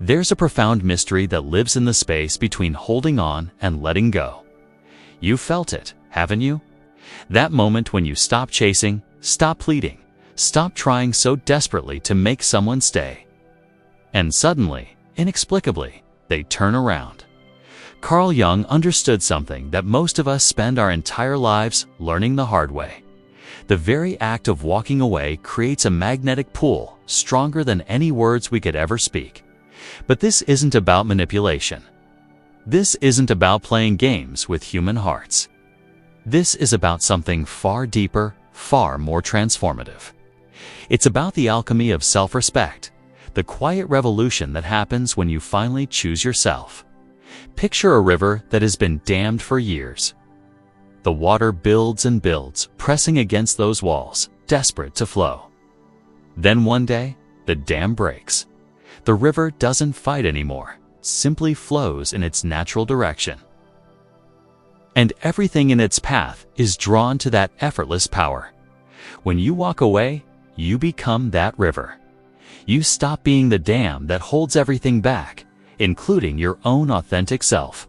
There's a profound mystery that lives in the space between holding on and letting go. You've felt it, haven't you? That moment when you stop chasing, stop pleading, stop trying so desperately to make someone stay. And suddenly, inexplicably, they turn around. Carl Jung understood something that most of us spend our entire lives learning the hard way. The very act of walking away creates a magnetic pull stronger than any words we could ever speak. But this isn't about manipulation. This isn't about playing games with human hearts. This is about something far deeper, far more transformative. It's about the alchemy of self-respect, the quiet revolution that happens when you finally choose yourself. Picture a river that has been dammed for years. The water builds and builds, pressing against those walls, desperate to flow. Then one day, the dam breaks. The river doesn't fight anymore, simply flows in its natural direction. And everything in its path is drawn to that effortless power. When you walk away, you become that river. You stop being the dam that holds everything back, including your own authentic self.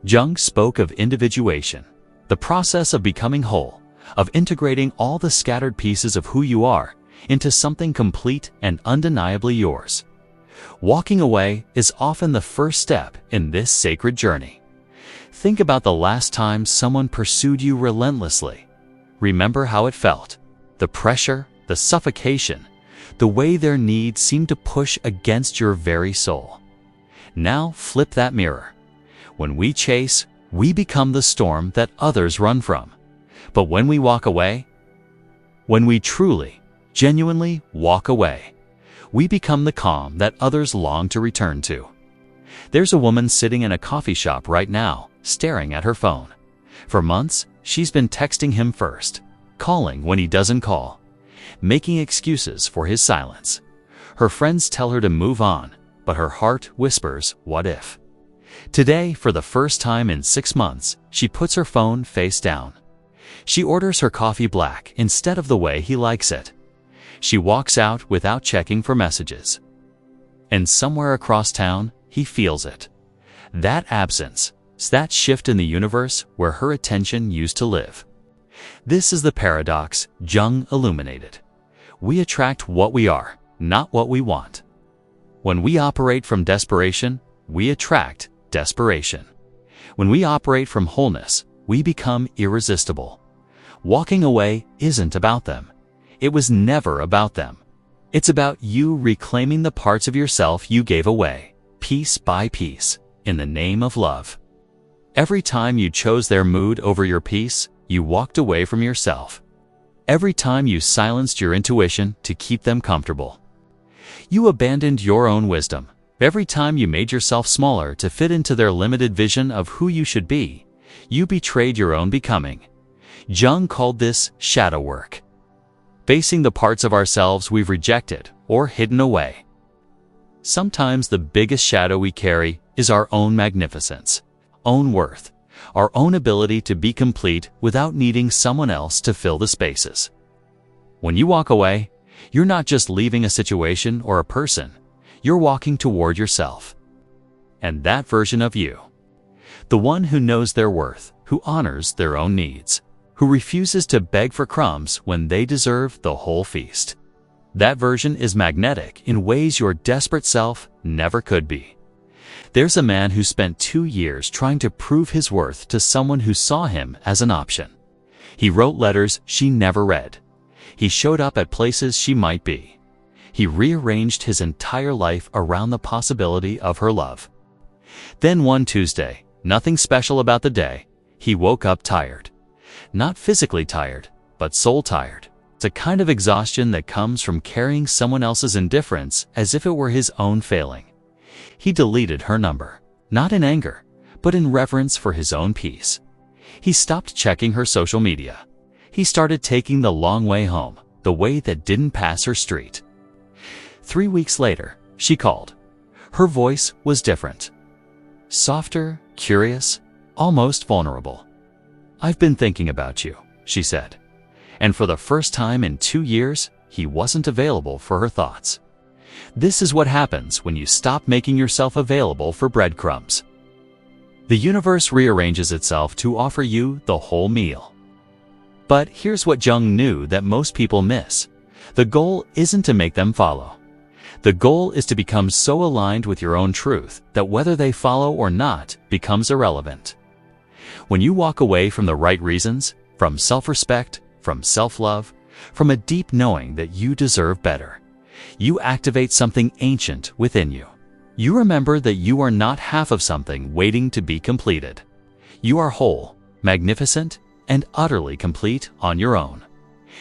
Jung spoke of individuation, the process of becoming whole, of integrating all the scattered pieces of who you are into something complete and undeniably yours. Walking away is often the first step in this sacred journey. Think about the last time someone pursued you relentlessly. Remember how it felt. The pressure, the suffocation, the way their needs seemed to push against your very soul. Now flip that mirror. When we chase, we become the storm that others run from. But when we walk away, when we truly, genuinely walk away, we become the calm that others long to return to. There's a woman sitting in a coffee shop right now, staring at her phone. For months, she's been texting him first, calling when he doesn't call, making excuses for his silence. Her friends tell her to move on, but her heart whispers, what if? Today, for the first time in 6 months, she puts her phone face down. She orders her coffee black instead of the way he likes it. She walks out without checking for messages. And somewhere across town, he feels it. That absence, that shift in the universe where her attention used to live. This is the paradox Jung illuminated. We attract what we are, not what we want. When we operate from desperation, we attract desperation. When we operate from wholeness, we become irresistible. Walking away isn't about them. It was never about them. It's about you reclaiming the parts of yourself you gave away, piece by piece, in the name of love. Every time you chose their mood over your peace, you walked away from yourself. Every time you silenced your intuition to keep them comfortable, you abandoned your own wisdom. Every time you made yourself smaller to fit into their limited vision of who you should be, you betrayed your own becoming. Jung called this shadow work. Facing the parts of ourselves we've rejected or hidden away. Sometimes the biggest shadow we carry is our own magnificence, own worth, our own ability to be complete without needing someone else to fill the spaces. When you walk away, you're not just leaving a situation or a person, you're walking toward yourself. And that version of you, the one who knows their worth, who honors their own needs, who refuses to beg for crumbs when they deserve the whole feast. That version is magnetic in ways your desperate self never could be. There's a man who spent 2 years trying to prove his worth to someone who saw him as an option. He wrote letters she never read. He showed up at places she might be. He rearranged his entire life around the possibility of her love. Then one Tuesday, nothing special about the day, he woke up tired. Not physically tired, but soul tired. It's a kind of exhaustion that comes from carrying someone else's indifference as if it were his own failing. He deleted her number, not in anger, but in reverence for his own peace. He stopped checking her social media. He started taking the long way home, the way that didn't pass her street. 3 weeks later, she called. Her voice was different. Softer, curious, almost vulnerable. "I've been thinking about you," she said. And for the first time in 2 years, he wasn't available for her thoughts. This is what happens when you stop making yourself available for breadcrumbs. The universe rearranges itself to offer you the whole meal. But here's what Jung knew that most people miss. The goal isn't to make them follow. The goal is to become so aligned with your own truth that whether they follow or not becomes irrelevant. When you walk away from the right reasons, from self-respect, from self-love, from a deep knowing that you deserve better, you activate something ancient within you. You remember that you are not half of something waiting to be completed. You are whole, magnificent, and utterly complete on your own.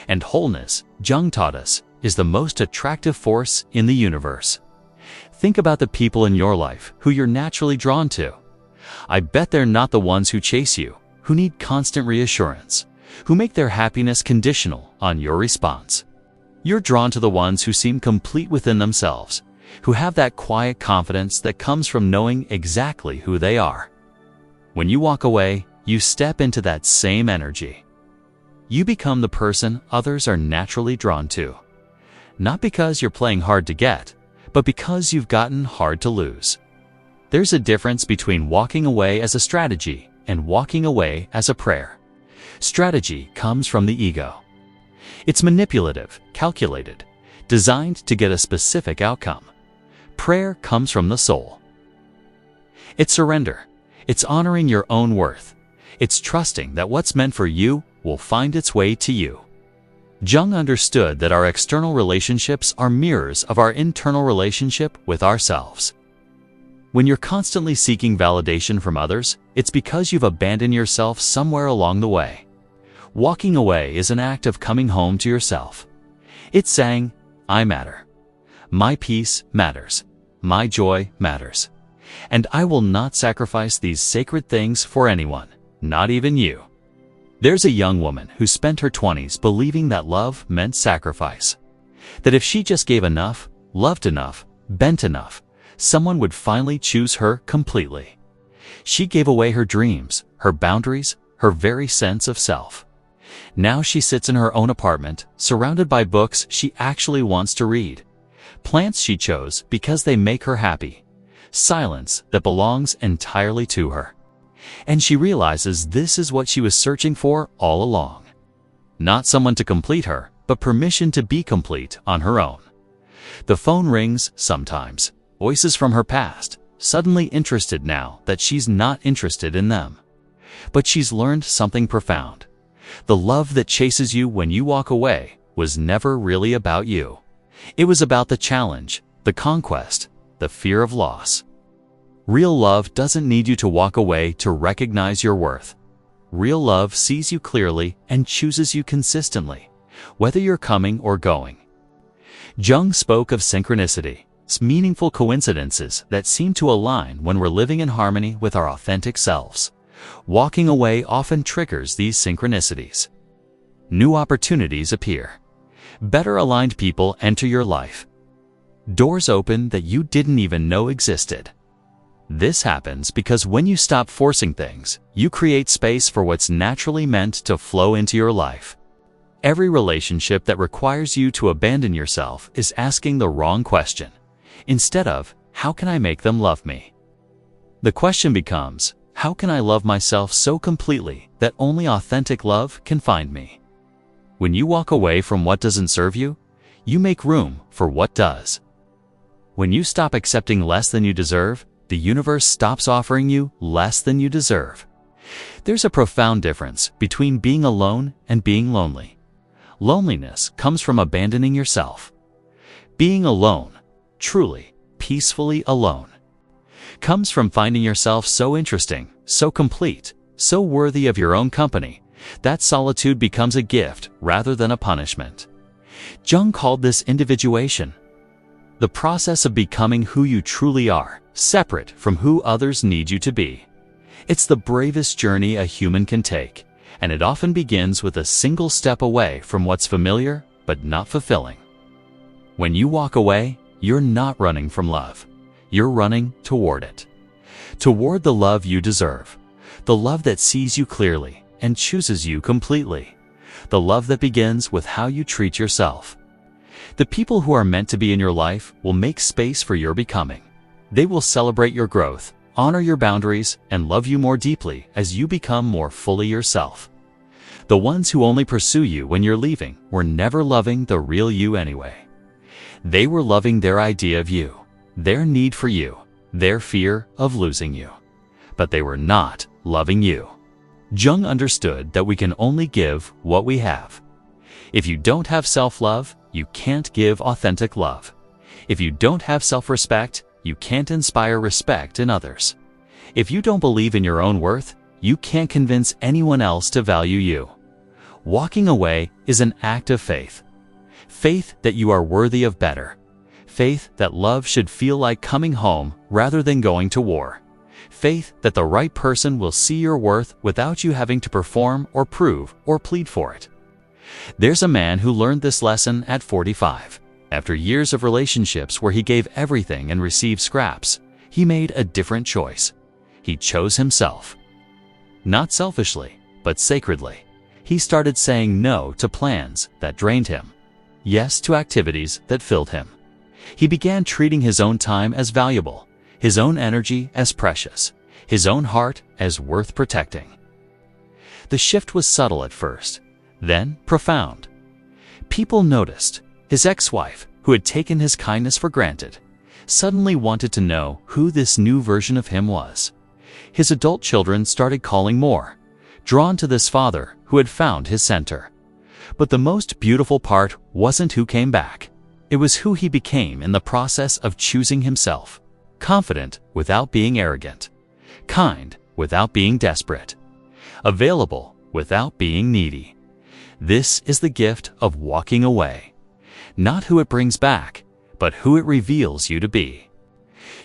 And wholeness, Jung taught us, is the most attractive force in the universe. Think about the people in your life who you're naturally drawn to. I bet they're not the ones who chase you, who need constant reassurance, who make their happiness conditional on your response. You're drawn to the ones who seem complete within themselves, who have that quiet confidence that comes from knowing exactly who they are. When you walk away, you step into that same energy. You become the person others are naturally drawn to. Not because you're playing hard to get, but because you've gotten hard to lose. There's a difference between walking away as a strategy and walking away as a prayer. Strategy comes from the ego. It's manipulative, calculated, designed to get a specific outcome. Prayer comes from the soul. It's surrender. It's honoring your own worth. It's trusting that what's meant for you will find its way to you. Jung understood that our external relationships are mirrors of our internal relationship with ourselves. When you're constantly seeking validation from others, it's because you've abandoned yourself somewhere along the way. Walking away is an act of coming home to yourself. It's saying, I matter. My peace matters. My joy matters. And I will not sacrifice these sacred things for anyone, not even you. There's a young woman who spent her 20s believing that love meant sacrifice. That if she just gave enough, loved enough, bent enough, someone would finally choose her completely. She gave away her dreams, her boundaries, her very sense of self. Now she sits in her own apartment, surrounded by books she actually wants to read. Plants she chose because they make her happy. Silence that belongs entirely to her. And she realizes this is what she was searching for all along. Not someone to complete her, but permission to be complete on her own. The phone rings sometimes, voices from her past, suddenly interested now that she's not interested in them. But she's learned something profound. The love that chases you when you walk away was never really about you. It was about the challenge, the conquest, the fear of loss. Real love doesn't need you to walk away to recognize your worth. Real love sees you clearly and chooses you consistently, whether you're coming or going. Jung spoke of synchronicity, meaningful coincidences that seem to align when we're living in harmony with our authentic selves. Walking away often triggers these synchronicities. New opportunities appear. Better aligned people enter your life. Doors open that you didn't even know existed. This happens because when you stop forcing things, you create space for what's naturally meant to flow into your life. Every relationship that requires you to abandon yourself is asking the wrong question. Instead of, how can I make them love me? The question becomes, how can I love myself so completely that only authentic love can find me? When you walk away from what doesn't serve you, you make room for what does. When you stop accepting less than you deserve, the universe stops offering you less than you deserve. There's a profound difference between being alone and being lonely. Loneliness comes from abandoning yourself. Being alone, truly, peacefully alone, comes from finding yourself so interesting, so complete, so worthy of your own company, that solitude becomes a gift rather than a punishment. Jung called this individuation. The process of becoming who you truly are, separate from who others need you to be. It's the bravest journey a human can take, and it often begins with a single step away from what's familiar but not fulfilling. When you walk away, you're not running from love. You're running toward it. Toward the love you deserve. The love that sees you clearly and chooses you completely. The love that begins with how you treat yourself. The people who are meant to be in your life will make space for your becoming. They will celebrate your growth, honor your boundaries, and love you more deeply as you become more fully yourself. The ones who only pursue you when you're leaving were never loving the real you anyway. They were loving their idea of you, their need for you, their fear of losing you. But they were not loving you. Jung understood that we can only give what we have. If you don't have self-love, you can't give authentic love. If you don't have self-respect, you can't inspire respect in others. If you don't believe in your own worth, you can't convince anyone else to value you. Walking away is an act of faith. Faith that you are worthy of better. Faith that love should feel like coming home rather than going to war. Faith that the right person will see your worth without you having to perform or prove or plead for it. There's a man who learned this lesson at 45. After years of relationships where he gave everything and received scraps, he made a different choice. He chose himself. Not selfishly, but sacredly. He started saying no to plans that drained him, yes to activities that filled him. He began treating his own time as valuable, his own energy as precious, his own heart as worth protecting. The shift was subtle at first, then profound. People noticed. His ex-wife, who had taken his kindness for granted, suddenly wanted to know who this new version of him was. His adult children started calling more, drawn to this father who had found his center. But the most beautiful part wasn't who came back. It was who he became in the process of choosing himself. Confident without being arrogant. Kind without being desperate. Available without being needy. This is the gift of walking away. Not who it brings back, but who it reveals you to be.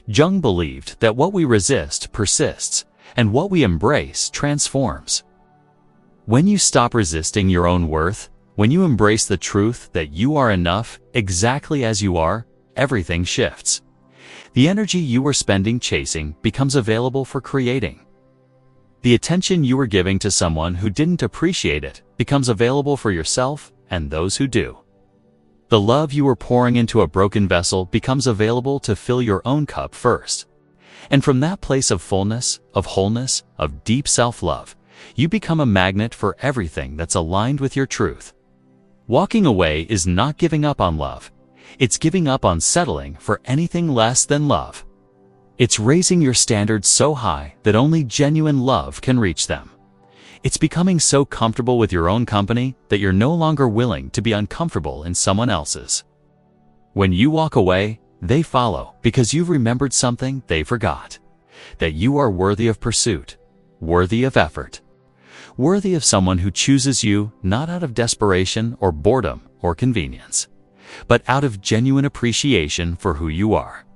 Jung believed that what we resist persists, and what we embrace transforms. When you stop resisting your own worth, when you embrace the truth that you are enough exactly as you are, everything shifts. The energy you were spending chasing becomes available for creating. The attention you were giving to someone who didn't appreciate it becomes available for yourself and those who do. The love you were pouring into a broken vessel becomes available to fill your own cup first. And from that place of fullness, of wholeness, of deep self-love, you become a magnet for everything that's aligned with your truth. Walking away is not giving up on love. It's giving up on settling for anything less than love. It's raising your standards so high that only genuine love can reach them. It's becoming so comfortable with your own company that you're no longer willing to be uncomfortable in someone else's. When you walk away, they follow because you've remembered something they forgot. That you are worthy of pursuit, worthy of effort, worthy of someone who chooses you not out of desperation or boredom or convenience, but out of genuine appreciation for who you are.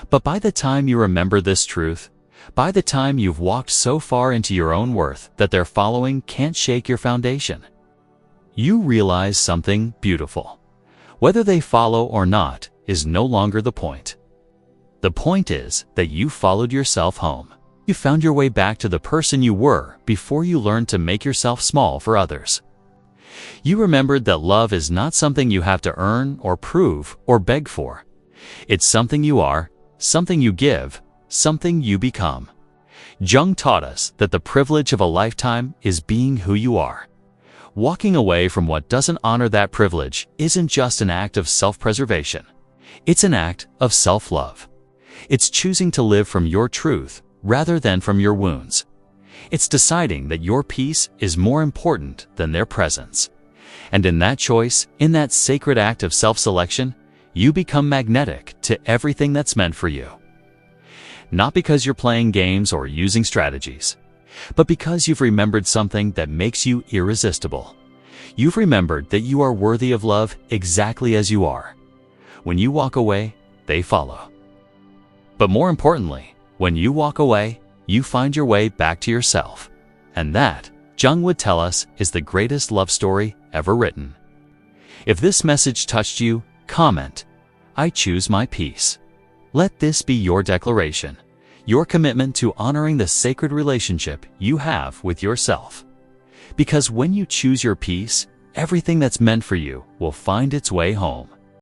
But by the time you remember this truth, by the time you've walked so far into your own worth that their following can't shake your foundation, you realize something beautiful. Whether they follow or not is no longer the point. The point is that you followed yourself home. You found your way back to the person you were before you learned to make yourself small for others. You remembered that love is not something you have to earn or prove or beg for. It's something you are, something you give, something you become. Jung taught us that the privilege of a lifetime is being who you are. Walking away from what doesn't honor that privilege isn't just an act of self-preservation. It's an act of self-love. It's choosing to live from your truth rather than from your wounds. It's deciding that your peace is more important than their presence. And in that choice, in that sacred act of self-selection, you become magnetic to everything that's meant for you. Not because you're playing games or using strategies, but because you've remembered something that makes you irresistible. You've remembered that you are worthy of love exactly as you are. When you walk away, they follow. But more importantly, when you walk away, you find your way back to yourself. And that, Jung would tell us, is the greatest love story ever written. If this message touched you, comment, "I choose my peace." Let this be your declaration, your commitment to honoring the sacred relationship you have with yourself. Because when you choose your peace, everything that's meant for you will find its way home.